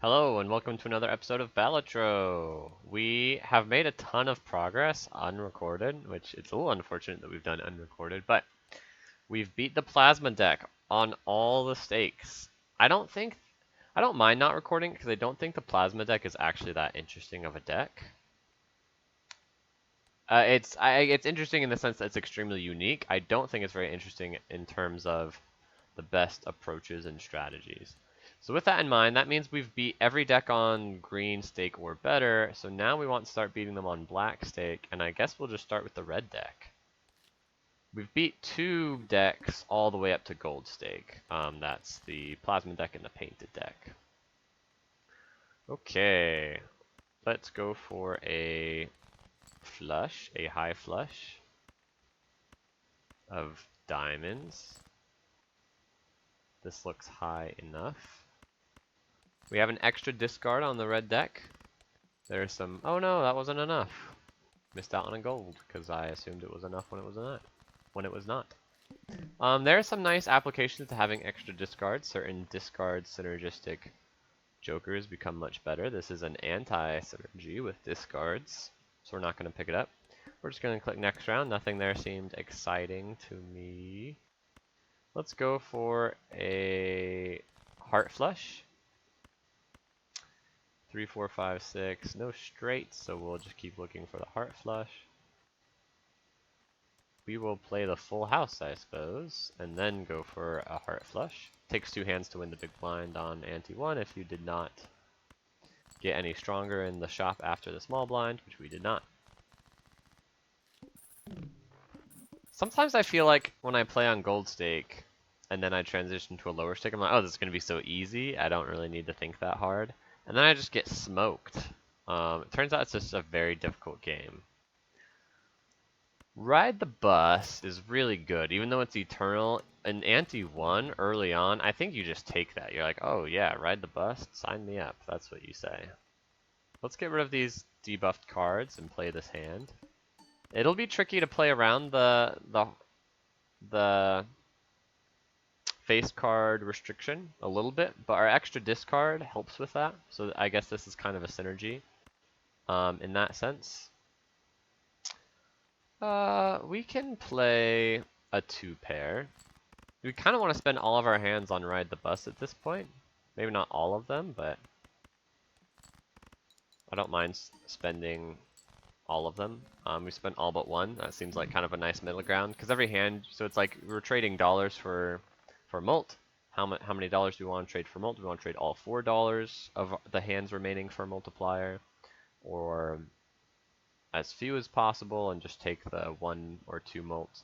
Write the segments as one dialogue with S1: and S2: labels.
S1: Hello and welcome to another episode of Balatro. We have made a ton of progress unrecorded, which it's a little unfortunate that we've done unrecorded, but we've beat the plasma deck on all the stakes. I don't mind not recording because I don't think the plasma deck is actually that interesting of a deck. It's interesting in the sense that it's extremely unique. I don't think it's very interesting in terms of the best approaches and strategies. So with that in mind, that means we've beat every deck on green stake or better, so now we want to start beating them on black stake, and I guess we'll just start with the red deck. We've beat two decks all the way up to gold stake. That's the plasma deck and the painted deck. Okay, let's go for a flush, a high flush of diamonds. This looks high enough. We have an extra discard on the red deck. There's some... Oh no, that wasn't enough. Missed out on a gold, because I assumed it was enough when it was not. There are some nice applications to having extra discards. Certain discard synergistic jokers become much better. This is an anti-synergy with discards, so we're not going to pick it up. We're just going to click next round. Nothing there seemed exciting to me. Let's go for a heart flush. 3, 4, 5, 6. No straights, so we'll just keep looking for the heart flush. We will play the full house, I suppose, and then go for a heart flush. Takes 2 hands to win the big blind on ante 1 if you did not get any stronger in the shop after the small blind, which we did not. Sometimes I feel like when I play on gold stake and then I transition to a lower stake, I'm like, oh, this is going to be so easy. I don't really need to think that hard. And then I just get smoked. It turns out it's just a very difficult game. Ride the Bus is really good, even though it's eternal. In ante 1, early on, I think you just take that. You're like, oh yeah, ride the bus, sign me up. That's what you say. Let's get rid of these debuffed cards and play this hand. It'll be tricky to play around the face card restriction a little bit, but our extra discard helps with that. So I guess this is kind of a synergy in that sense. We can play a 2-pair. We kind of want to spend all of our hands on Ride the Bus at this point. Maybe not all of them, but I don't mind spending all of them. We spent all but one. That seems like kind of a nice middle ground, because every hand, so it's like we're trading dollars for Molt. How many dollars do we want to trade for Molt? Do we want to trade all $4 of the hands remaining for multiplier, or as few as possible and just take the 1 or 2 Molt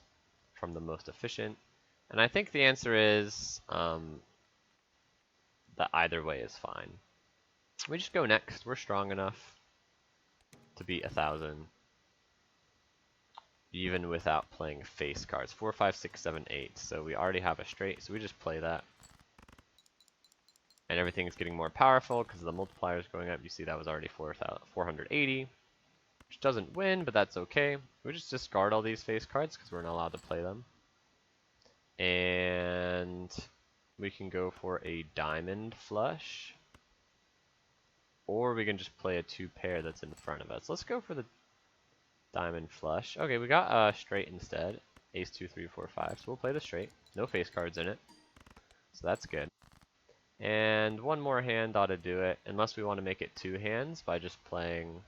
S1: from the most efficient? And I think the answer is that either way is fine. We just go next. We're strong enough to beat 1,000, even without playing face cards. 4, 5, 6, 7, 8. So we already have a straight, so we just play that. And everything's getting more powerful because the multiplier is going up. You see that was already 480, which doesn't win, but that's okay. We just discard all these face cards because we're not allowed to play them. And we can go for a diamond flush, or we can just play a 2-pair that's in front of us. Let's go for the diamond flush. Okay, we got a straight instead. Ace 2, 3, 4, 5. So we'll play the straight. No face cards in it, so that's good. And one more hand ought to do it, unless we want to make it 2 hands by just playing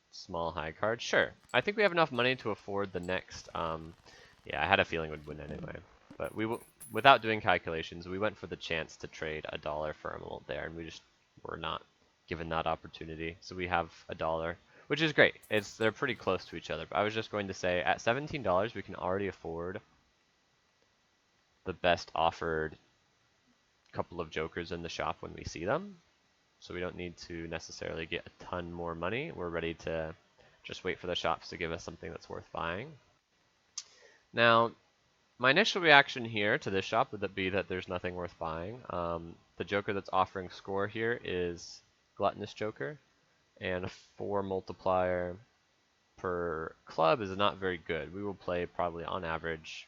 S1: small high card. Sure, I think we have enough money to afford the next. Yeah, I had a feeling we'd win anyway, but without doing calculations, we went for the chance to trade $1 for a Molt there, and we just were not given that opportunity. So we have $1, which is great. They're pretty close to each other. But I was just going to say, at $17, we can already afford the best offered couple of jokers in the shop when we see them. So we don't need to necessarily get a ton more money. We're ready to just wait for the shops to give us something that's worth buying. Now, my initial reaction here to this shop would be that there's nothing worth buying. The joker that's offering score here is Gluttonous Joker, and a 4 multiplier per club is not very good. We will play probably on average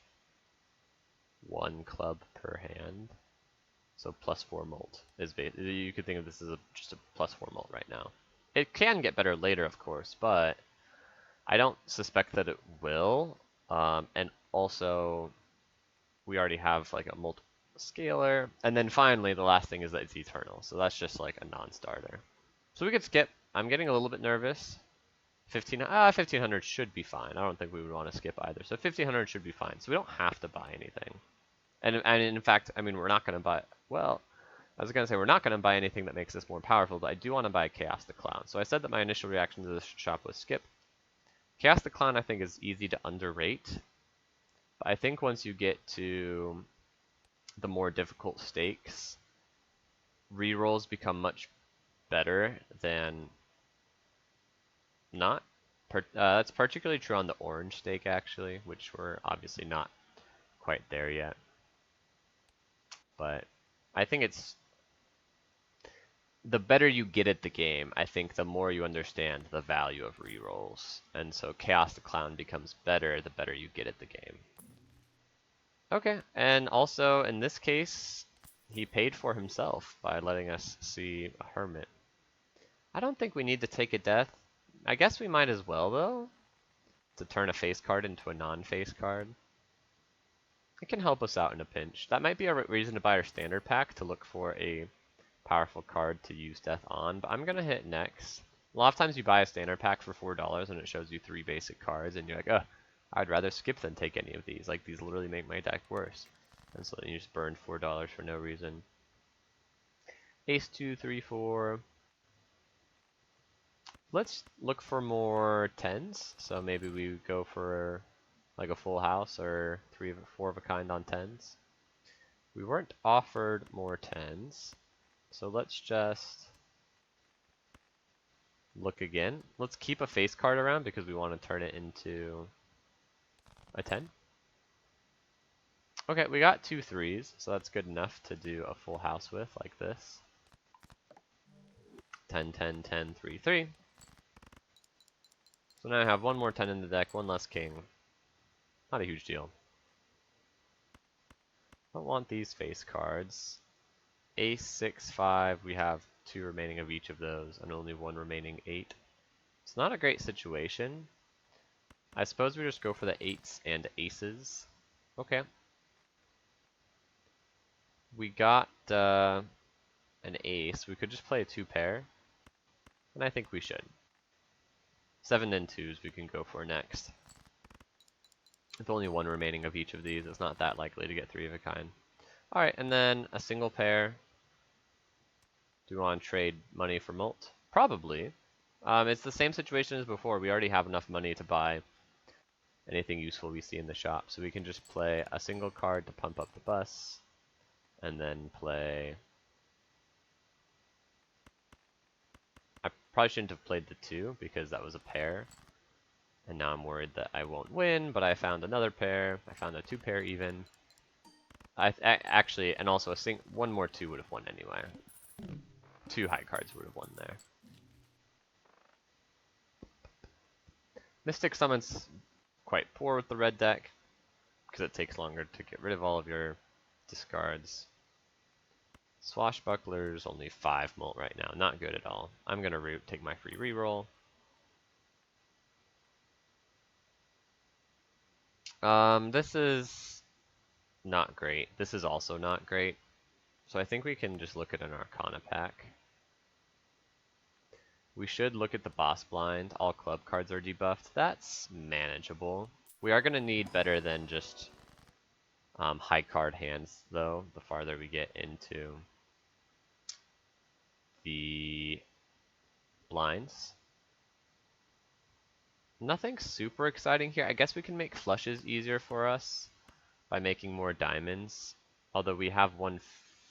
S1: 1 club per hand. So +4 molt is you could think of this as just a +4 molt right now. It can get better later, of course, but I don't suspect that it will. And also, we already have like a molt scalar. And then finally, the last thing is that it's eternal. So that's just like a non-starter. So we could skip. I'm getting a little bit nervous. 1500 should be fine. I don't think we would want to skip either. So 1500 should be fine. So we don't have to buy anything. And in fact, I mean, we're not going to buy, well, I was going to say we're not going to buy anything that makes us more powerful, but I do want to buy Chaos the Clown. So I said that my initial reaction to this shop was skip. Chaos the Clown I think is easy to underrate. But I think once you get to the more difficult stakes, rerolls become much better than not. That's particularly true on the orange stake, actually, which we're obviously not quite there yet. But I think it's the better you get at the game, I think the more you understand the value of rerolls. And so Chaos the Clown becomes better the better you get at the game. Okay, and also in this case, he paid for himself by letting us see a Hermit. I don't think we need to take a death. I guess we might as well, though, to turn a face card into a non-face card. It can help us out in a pinch. That might be a reason to buy our standard pack, to look for a powerful card to use death on, but I'm going to hit next. A lot of times you buy a standard pack for $4 and it shows you 3 basic cards, and you're like, ugh, I'd rather skip than take any of these. Like, these literally make my deck worse. And so then you just burn $4 for no reason. Ace 2, 3, 4. Let's look for more 10s. So maybe we go for like a full house or 3 or 4 of a kind on 10s. We weren't offered more 10s. So let's just look again. Let's keep a face card around because we want to turn it into a 10. Okay, we got 2 3s, so that's good enough to do a full house with, like this. 10, 10, 10, 3, 3. So now I have one more 10 in the deck, one less king. Not a huge deal. Don't want these face cards. Ace, 6, 5, we have 2 remaining of each of those, and only 1 remaining 8. It's not a great situation. I suppose we just go for the 8s and aces. Okay. We got an ace. We could just play a 2 pair, and I think we should. 7 and 2s we can go for next. With only 1 remaining of each of these, it's not that likely to get 3 of a kind. Alright, and then a single pair. Do we want to trade money for molt? Probably. It's the same situation as before. We already have enough money to buy anything useful we see in the shop. So we can just play a single card to pump up the bus, and then play... I probably shouldn't have played the 2 because that was a pair. And now I'm worried that I won't win, but I found another pair. I found a 2 pair even. Actually, and also one more 2 would have won anyway. 2 high cards would have won there. Mystic Summon's quite poor with the red deck, because it takes longer to get rid of all of your discards. Swashbuckler's only 5 molt right now, not good at all. I'm going to root, take my free reroll. This is not great. This is also not great. So I think we can just look at an Arcana pack. We should look at the boss blind. All club cards are debuffed. That's manageable. We are going to need better than just high card hands, though, the farther we get into the blinds. Nothing super exciting here. I guess we can make flushes easier for us by making more diamonds. Although we have one,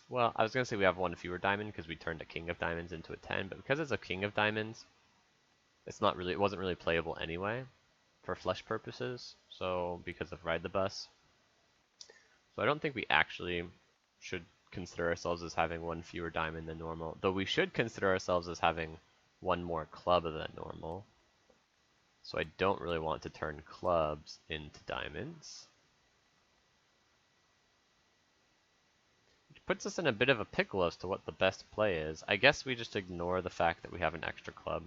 S1: well, I was going to say we have one fewer diamond because we turned a king of diamonds into a 10, but because it's a king of diamonds, it wasn't really playable anyway for flush purposes. So because of Ride the Bus. So I don't think we actually should consider ourselves as having one fewer diamond than normal, though we should consider ourselves as having one more club than normal. So I don't really want to turn clubs into diamonds. puts us in a bit of a pickle as to what the best play is. I guess we just ignore the fact that we have an extra club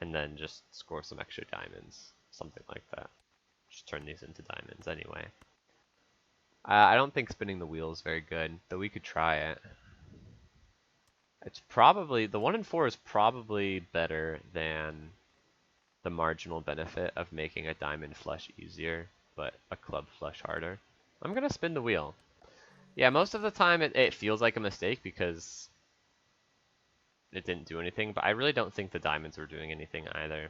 S1: and then just score some extra diamonds. Something like that. Just turn these into diamonds anyway. I don't think spinning the wheel is very good, though we could try it. It's probably, the 1 in 4 is probably better than the marginal benefit of making a diamond flush easier, but a club flush harder. I'm gonna spin the wheel. Yeah, most of the time it feels like a mistake because it didn't do anything, but I really don't think the diamonds were doing anything either.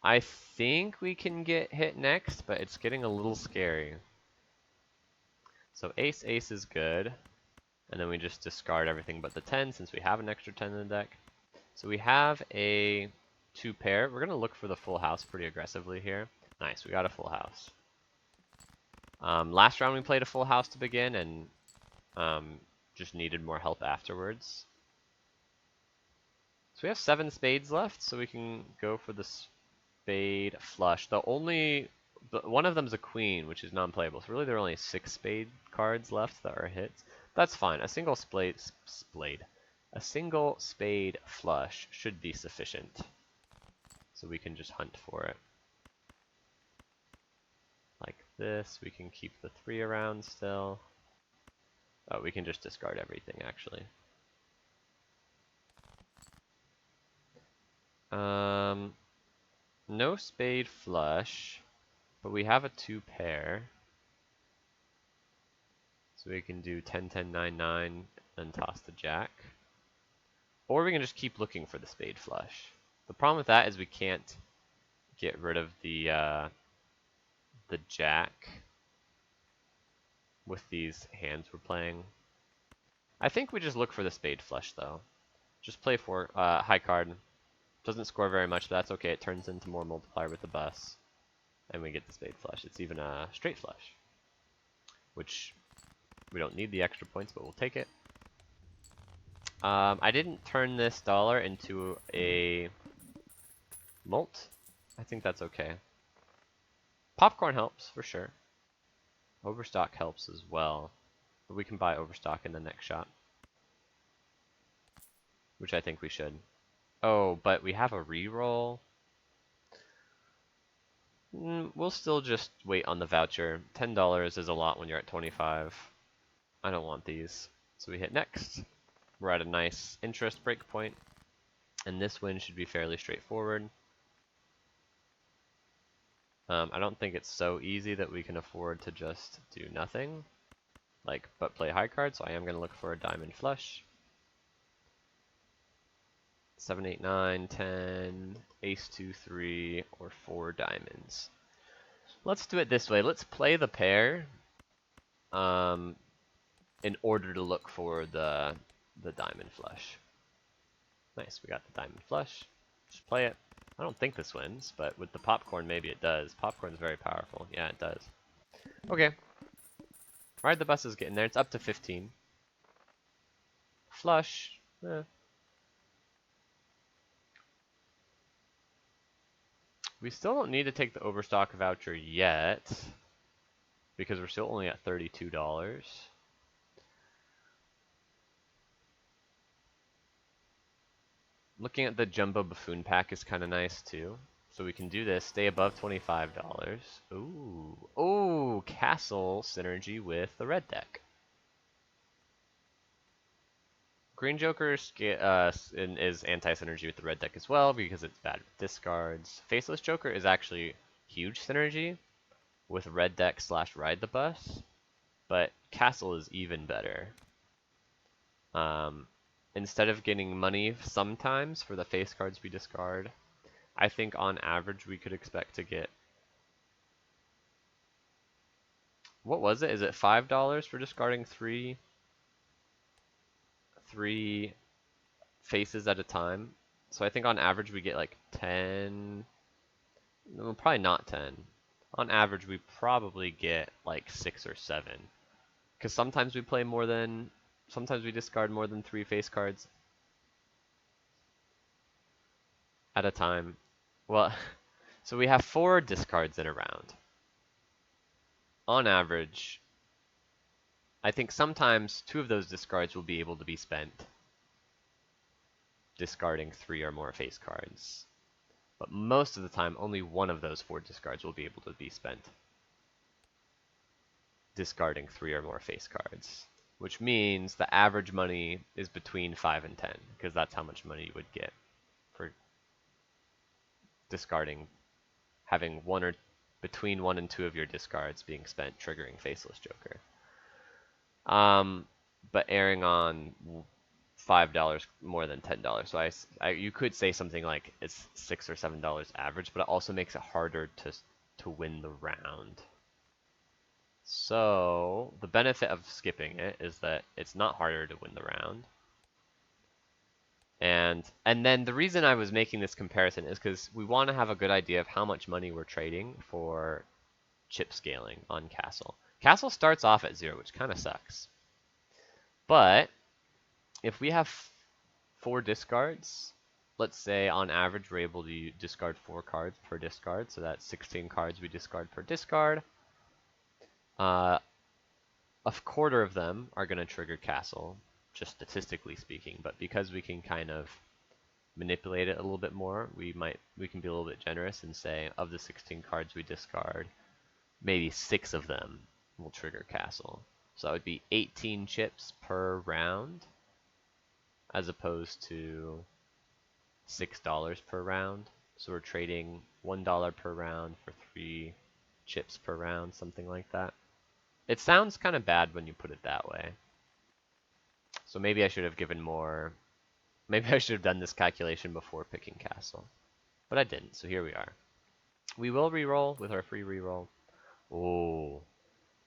S1: I think we can get hit next, but it's getting a little scary. So ace, ace is good. And then we just discard everything but the 10 since we have an extra 10 in the deck. So we have a 2 pair. We're going to look for the full house pretty aggressively here. Nice, we got a full house. Last round we played a full house to begin and just needed more help afterwards. So we have 7 spades left, so we can go for the spade flush. One of them's a queen, which is non-playable. So really there are only 6 spade cards left that are hits. That's fine. A single a single spade flush should be sufficient. So we can just hunt for it. Like this. We can keep the 3 around still. Oh, we can just discard everything actually. No spade flush, but we have a 2 pair. So we can do 10, 10, 9, 9, and toss the jack. Or we can just keep looking for the spade flush. The problem with that is we can't get rid of the jack with these hands we're playing. I think we just look for the spade flush though. Just play for high card. Doesn't score very much, but that's okay. It turns into more multiplier with the bus. And we get the spade flush. It's even a straight flush, which we don't need the extra points, but we'll take it. I didn't turn this dollar into a mult. I think that's okay. Popcorn helps, for sure. Overstock helps as well. But we can buy overstock in the next shot. Which I think we should. Oh, but we have a reroll. We'll still just wait on the voucher. $10 is a lot when you're at 25. I don't want these. So we hit next. We're at a nice interest break point. And this win should be fairly straightforward. I don't think it's so easy that we can afford to just do nothing. But play high card, so I am going to look for a diamond flush. 7, 8, 9, 10, ace 2, 3, or 4 diamonds. Let's do it this way. Let's play the pair in order to look for the diamond flush. Nice, we got the diamond flush. Just play it. I don't think this wins, but with the popcorn, maybe it does. Popcorn's very powerful. Yeah, it does. Okay. Ride the bus is getting there. It's up to 15. Flush. We still don't need to take the overstock voucher yet, because we're still only at $32. Looking at the Jumbo Buffoon pack is kind of nice too. So we can do this, stay above $25. Ooh. Oh, Castle synergy with the red deck. Green Joker is anti-synergy with the red deck as well because it's bad with discards. Faceless Joker is actually huge synergy with red deck / ride the bus, but Castle is even better. Instead of getting money sometimes for the face cards we discard, I think on average we could expect to get... What was it? Is it $5 for discarding three faces at a time? So I think on average we get like 10... No, probably not 10. On average we probably get like 6 or 7. Because sometimes we play more than... Sometimes we discard more than 3 face cards at a time. Well, so we have 4 discards in a round. On average, I think sometimes 2 of those discards will be able to be spent discarding 3 or more face cards. But most of the time, only 1 of those 4 discards will be able to be spent discarding 3 or more face cards. Which means the average money is between 5 and 10, because that's how much money you would get for discarding, having between 1 and 2 of your discards being spent triggering Faceless Joker. But erring on $5 more than $10. So you could say something like it's $6 or $7 average, but it also makes it harder to win the round. So the benefit of skipping it is that it's not harder to win the round. And then the reason I was making this comparison is because we want to have a good idea of how much money we're trading for chip scaling on Castle. Castle starts off at 0, which kind of sucks. But if we have 4 discards, let's say on average we're able to discard 4 cards per discard, so that's 16 cards we discard per discard. A quarter of them are going to trigger Castle, just statistically speaking, but because we can kind of manipulate it a little bit more, we can be a little bit generous and say of the 16 cards we discard, maybe 6 of them will trigger Castle. So that would be 18 chips per round, as opposed to $6 per round. So we're trading $1 per round for 3 chips per round, something like that. It sounds kind of bad when you put it that way. So maybe I should have given more. Maybe I should have done this calculation before picking Castle. But I didn't, so here we are. We will reroll with our free reroll. Oh,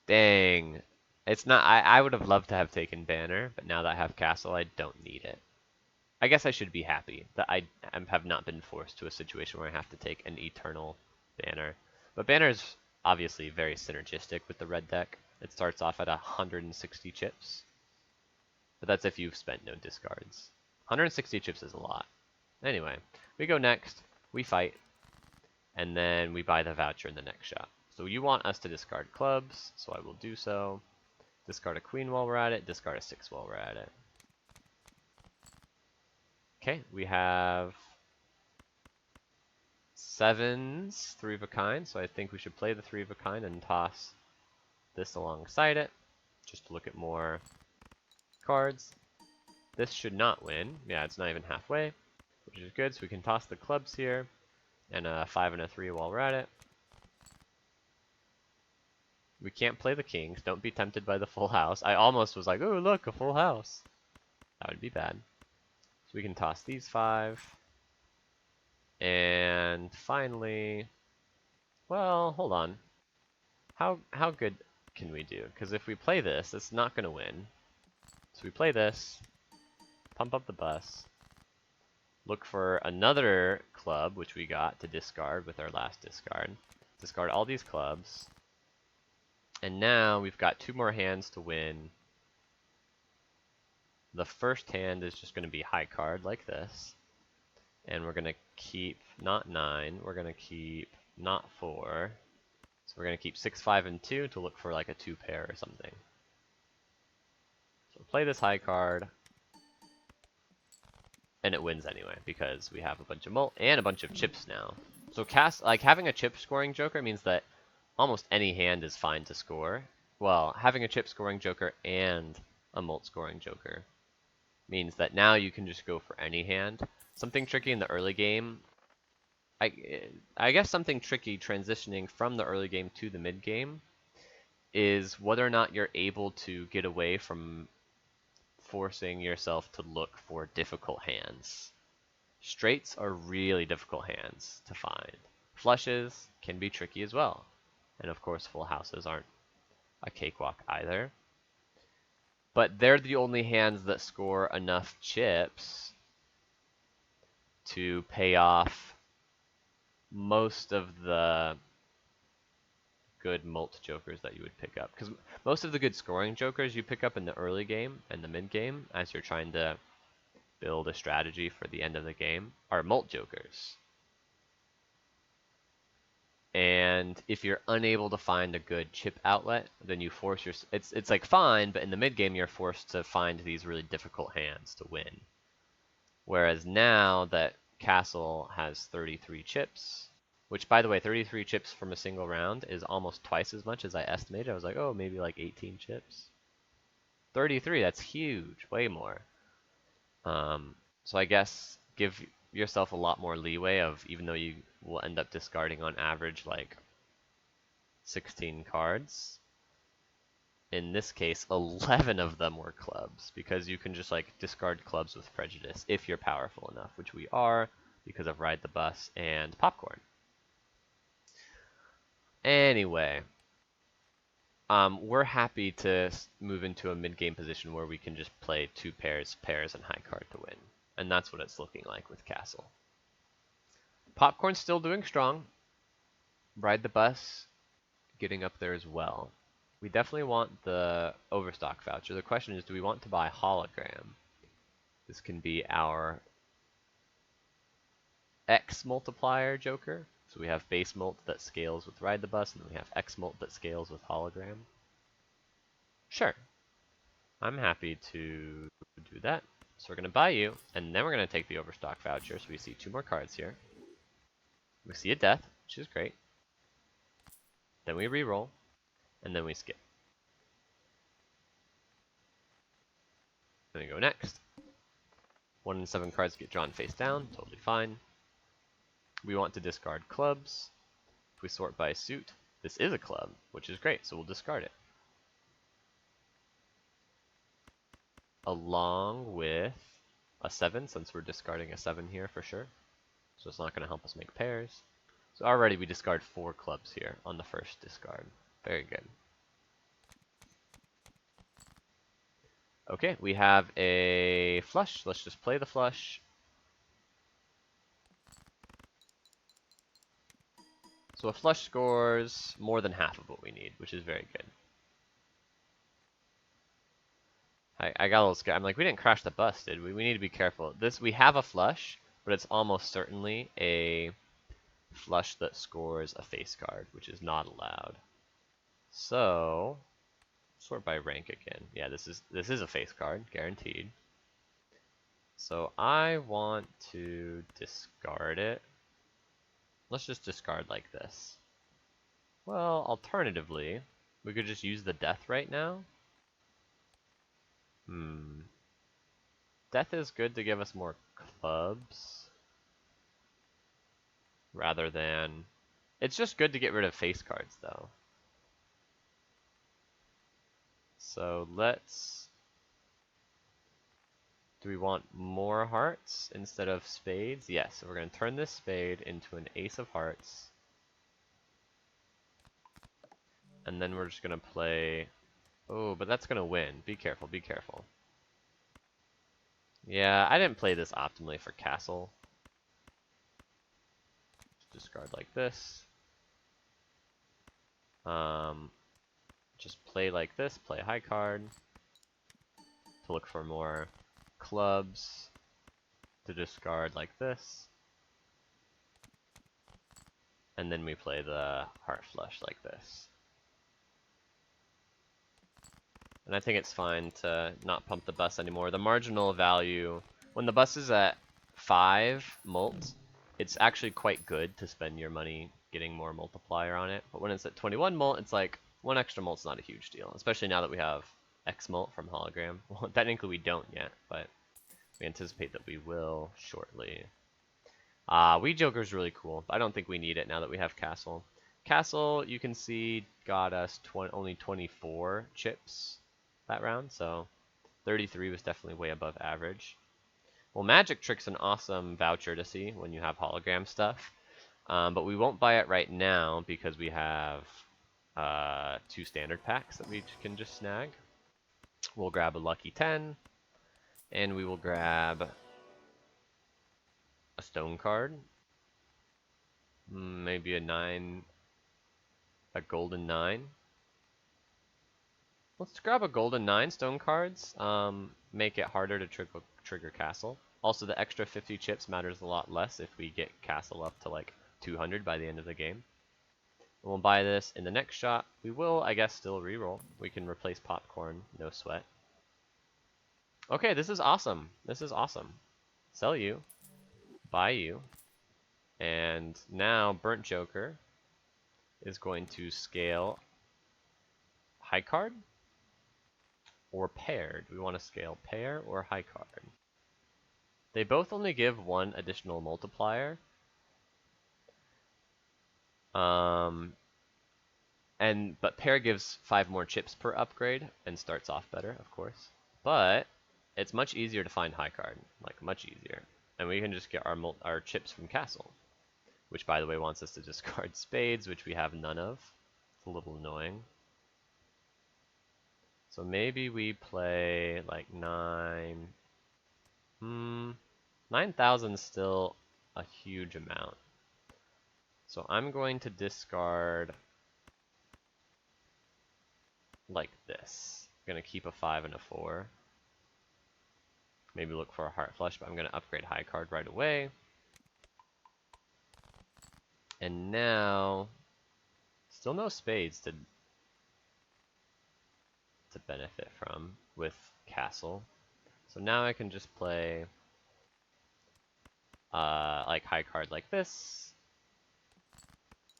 S1: dang. It's not. I would have loved to have taken Banner, but now that I have Castle, I don't need it. I guess I should be happy that I have not been forced to a situation where I have to take an Eternal Banner. But Banner is obviously very synergistic with the red deck. It starts off at 160 chips. But that's if you've spent no discards. 160 chips is a lot. Anyway, we go next, we fight, and then we buy the voucher in the next shop. So you want us to discard clubs, so I will do so. Discard a queen while we're at it, discard a 6 while we're at it. Okay, we have 7s, 3 of a kind, so I think we should play the 3 of a kind and toss this alongside it, just to look at more cards. This should not win. Yeah, it's not even halfway, which is good, so we can toss the clubs here, and a 5 and a 3 while we're at it. We can't play the kings. Don't be tempted by the full house. I almost was like, oh, look, a full house. That would be bad. So we can toss these 5. And finally, well, hold on. How good can we do? Because if we play this, it's not going to win. So we play this, pump up the bus, look for another club, which we got to discard with our last discard. Discard all these clubs. And now we've got 2 more hands to win. The first hand is just going to be high card like this. And we're going to keep not 9, we're going to keep not 4. So we're going to keep 6, 5, and 2 to look for like a 2 pair or something. So play this high card. And it wins anyway, because we have a bunch of mult and a bunch of chips now. So having a chip scoring joker means that almost any hand is fine to score. Well, having a chip scoring joker and a mult scoring joker means that now you can just go for any hand. Something tricky in the early game, I guess something tricky transitioning from the early game to the mid game is whether or not you're able to get away from forcing yourself to look for difficult hands. Straights are really difficult hands to find. Flushes can be tricky as well. And of course, full houses aren't a cakewalk either. But they're the only hands that score enough chips to pay off most of the good mult jokers that you would pick up. Because most of the good scoring jokers you pick up in the early game and the mid game, as you're trying to build a strategy for the end of the game, are mult jokers. And if you're unable to find a good chip outlet, then you force your it's like fine, but in the mid game you're forced to find these really difficult hands to win. Whereas now that Castle has 33 chips, which by the way, 33 chips from a single round is almost twice as much as I estimated. I was like, oh, maybe like 18 chips. 33, that's huge, way more. So I guess give yourself a lot more leeway of, even though you will end up discarding on average like 16 cards, in this case 11 of them were clubs, because you can just like discard clubs with prejudice if you're powerful enough, which we are because of Ride the Bus and Popcorn. Anyway, we're happy to move into a mid-game position where we can just play two pairs, and high card to win. And that's what it's looking like with Castle. Popcorn's still doing strong. Ride the Bus getting up there as well. We definitely want the Overstock voucher. The question is, do we want to buy Hologram? This can be our X multiplier Joker. So we have base mult that scales with Ride the Bus, and then we have X mult that scales with Hologram. Sure. I'm happy to do that. So we're going to buy you, and then we're going to take the Overstock voucher. So we see two more cards here. We see a death, which is great. Then we re-roll, and then we skip. Then we go next. 1 in 7 cards get drawn face down, totally fine. We want to discard clubs. If we sort by suit, this is a club, which is great, so we'll discard it. Along with a 7, since we're discarding a 7 here for sure. So it's not going to help us make pairs. So already we discard 4 clubs here on the first discard. Very good. Okay, we have a flush. Let's just play the flush. So a flush scores more than half of what we need, which is very good. I got a little scared. I'm like, we didn't crash the bus, did we? We need to be careful. We have a flush, but it's almost certainly a flush that scores a face card, which is not allowed. So sort by rank again. Yeah, this is a face card, guaranteed. So I want to discard it. Let's just discard like this. Well, alternatively, we could just use the death right now. Death is good to give us more clubs. Rather than... It's just good to get rid of face cards, though. So let's... Do we want more hearts instead of spades? Yes, so we're going to turn this spade into an ace of hearts. And then we're just going to play... Oh, but that's going to win. Be careful, be careful. Yeah, I didn't play this optimally for Castle. Just discard like this. Just play like this, play high card. To look for more clubs. To discard like this. And then we play the heart flush like this. And I think it's fine to not pump the bus anymore. The marginal value, when the bus is at 5 mult, it's actually quite good to spend your money getting more multiplier on it. But when it's at 21 mult, it's like 1 extra mult's not a huge deal, especially now that we have X mult from Hologram. Well, technically we don't yet, but we anticipate that we will shortly. Weed Joker's really cool. I don't think we need it now that we have Castle. Castle, you can see, got us only 24 chips that round, so 33 was definitely way above average. Well, Magic Trick's an awesome voucher to see when you have hologram stuff, but we won't buy it right now because we have 2 standard packs that we can just snag. We'll grab a Lucky 10, and we will grab a Stone card, maybe a 9, a Golden 9. Let's grab a Golden 9 Stone cards, make it harder to trigger Castle. Also, the extra 50 chips matters a lot less if we get Castle up to like 200 by the end of the game. We'll buy this in the next shot. We will, I guess, still reroll. We can replace popcorn, no sweat. Okay, this is awesome. This is awesome. Sell you, buy you, and now Burnt Joker is going to scale high card or pair. Do we want to scale pair or high card? They both only give one additional multiplier. But pair gives 5 more chips per upgrade and starts off better, of course. But it's much easier to find high card, like much easier. And we can just get our chips from castle, which by the way wants us to discard spades, which we have none of. It's a little annoying. So maybe we play like 9. 9,000 is still a huge amount. So I'm going to discard like this. I'm going to keep a 5 and a 4. Maybe look for a heart flush, but I'm going to upgrade high card right away. And now, still no spades to benefit from with castle. So now I can just play like high card like this.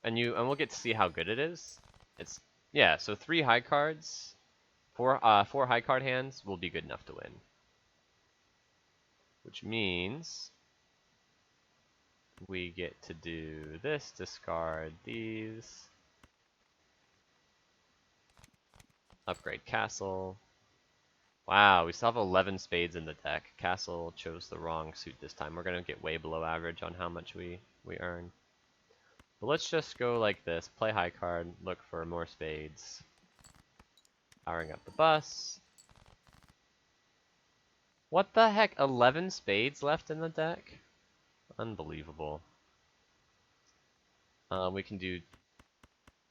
S1: And we'll get to see how good it is. Yeah, so 3 high cards, 4 high card hands will be good enough to win. Which means we get to do this, discard these, upgrade castle. Wow, we still have 11 spades in the deck. Castle chose the wrong suit this time. We're gonna get way below average on how much we earn. But let's just go like this, play high card, look for more spades. Powering up the bus. What the heck? 11 spades left in the deck? Unbelievable. We can do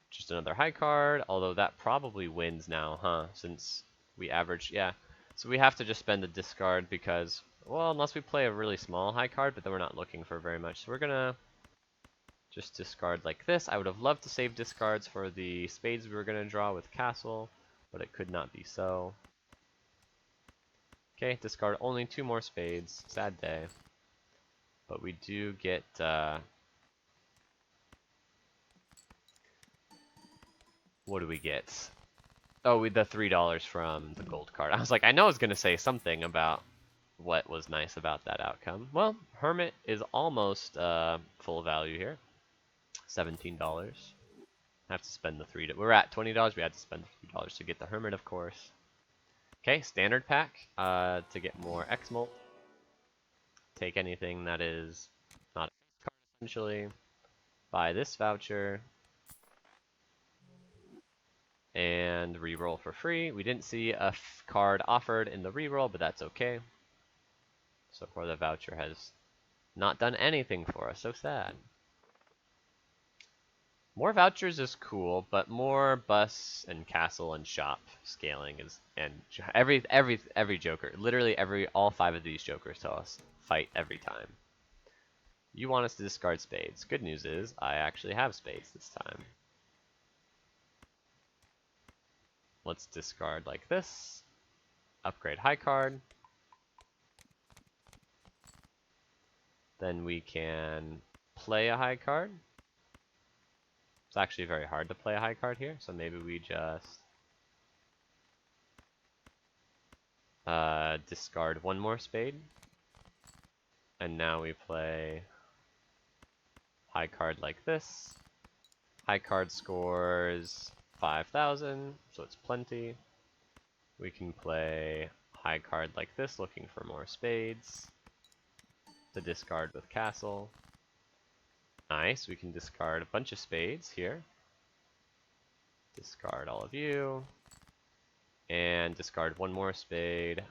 S1: just another high card, although that probably wins now, huh? Since we average, yeah. So we have to just spend the discard because, well, unless we play a really small high card, but then we're not looking for very much. So we're gonna just discard like this. I would have loved to save discards for the spades we were gonna draw with castle, but it could not be so. Okay, discard only 2 more spades. Sad day. But we do get, what do we get? Oh, the $3 from the gold card. I was like, I know I was going to say something about what was nice about that outcome. Well, Hermit is almost full value here. $17. Have to spend the we're at $20. We had to spend $3 to get the Hermit, of course. Okay, standard pack to get more X-Molt. Take anything that is not a card, essentially. Buy this voucher. And reroll for free. We didn't see a card offered in the reroll, but that's okay. So far the voucher has not done anything for us. So sad. More vouchers is cool, but more bus and castle and shop scaling is, and every joker, literally all 5 of these jokers tell us fight every time. You want us to discard spades. Good news is I actually have spades this time. Let's discard like this. Upgrade high card. Then we can play a high card. It's actually very hard to play a high card here, so maybe we just discard 1 more spade. And now we play high card like this. High card scores 5,000, so it's plenty. We can play high card like this, looking for more spades. To discard with castle. Nice, we can discard a bunch of spades here. Discard all of you. And discard 1 more spade.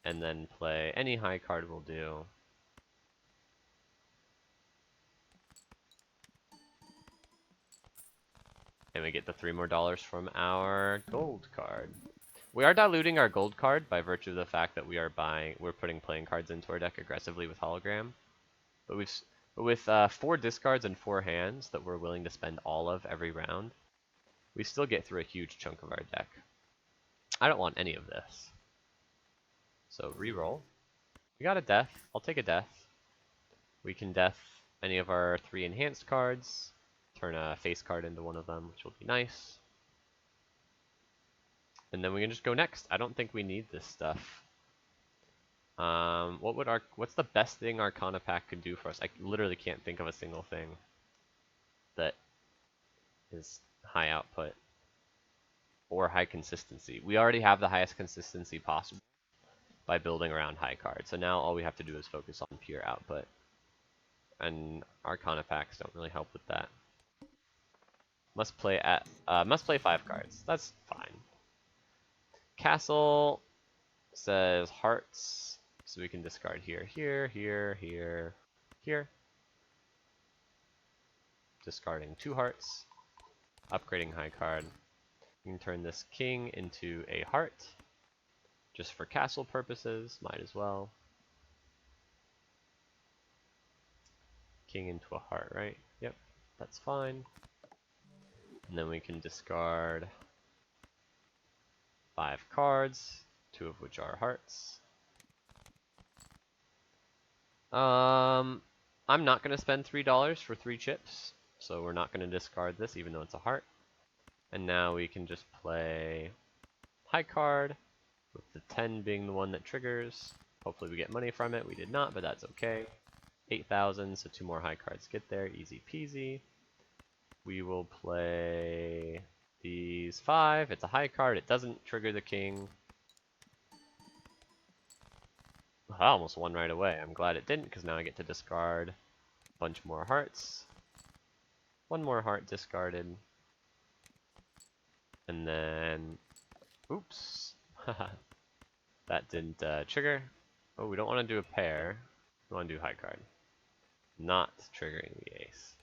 S1: And then play any high card will do. And we get the $3 more from our gold card. We are diluting our gold card by virtue of the fact that we're putting playing cards into our deck aggressively with hologram. But But with 4 discards and 4 hands that we're willing to spend all of every round, we still get through a huge chunk of our deck. I don't want any of this. So reroll. We got a death. I'll take a death. We can death any of our 3 enhanced cards, turn a face card into one of them, which will be nice. And then we can just go next. I don't think we need this stuff. What's the best thing Arcana Pack could do for us? I literally can't think of a single thing that is high output or high consistency. We already have the highest consistency possible by building around high cards. So now all we have to do is focus on pure output. And Arcana Packs don't really help with that. Must play 5 cards. That's fine. Castle says hearts, so we can discard here, here, here, here, here. Discarding 2 hearts, upgrading high card. We can turn this king into a heart, just for castle purposes, might as well. King into a heart, right? Yep, that's fine. And then we can discard 5 cards, 2 of which are hearts. I'm not going to spend $3 for 3 chips, so we're not going to discard this even though it's a heart. And now we can just play high card, with the 10 being the one that triggers. Hopefully we get money from it. We did not, but that's okay. 8,000, so 2 more high cards get there, easy peasy. We will play these 5. It's a high card, it doesn't trigger the king. I almost won right away. I'm glad it didn't, because now I get to discard a bunch more hearts. 1 more heart discarded. And then, oops. That didn't trigger. Oh, we don't want to do a pair. We want to do high card. Not triggering the ace.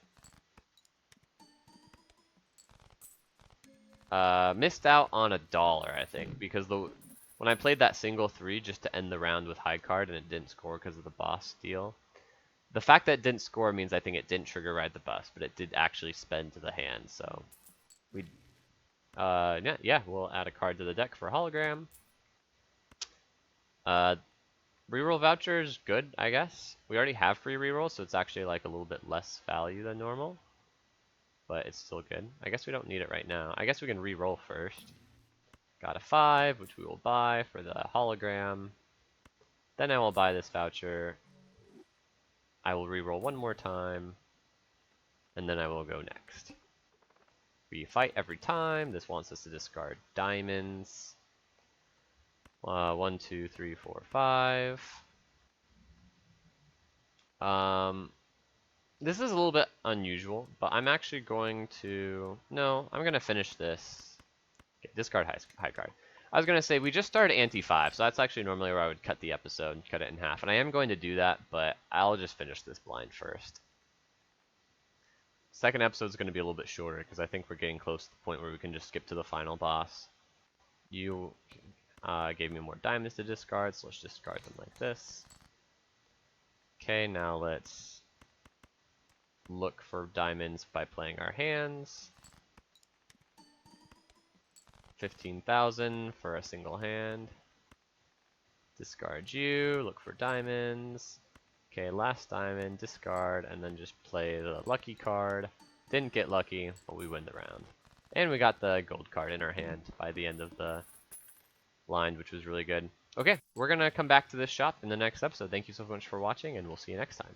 S1: Missed out on $1, I think, because when I played that single 3 just to end the round with high card and it didn't score because of the boss deal. The fact that it didn't score means I think it didn't trigger ride the bus, but it did actually spend to the hand, so we yeah, we'll add a card to the deck for hologram. Reroll voucher is good, I guess. We already have free reroll, so it's actually like a little bit less value than normal. But it's still good. I guess we don't need it right now. I guess we can reroll first. Got a 5, which we will buy for the hologram. Then I will buy this voucher. I will reroll 1 more time. And then I will go next. We fight every time. This wants us to discard diamonds. 1, 2, 3, 4, 5. This is a little bit unusual, but I'm actually going to... No, I'm going to finish this. Okay, discard high card. I was going to say, we just started ante-5, so that's actually normally where I would cut the episode and cut it in half. And I am going to do that, but I'll just finish this blind first. Second episode is going to be a little bit shorter, because I think we're getting close to the point where we can just skip to the final boss. You gave me more diamonds to discard, so let's discard them like this. Okay, now let's look for diamonds by playing our hands. 15,000 for a single hand. Discard you, look for diamonds. Okay, last diamond, discard, and then just play the lucky card. Didn't get lucky, but we win the round. And we got the gold card in our hand by the end of the line, which was really good. Okay, we're gonna come back to this shop in the next episode. Thank you so much for watching, and we'll see you next time.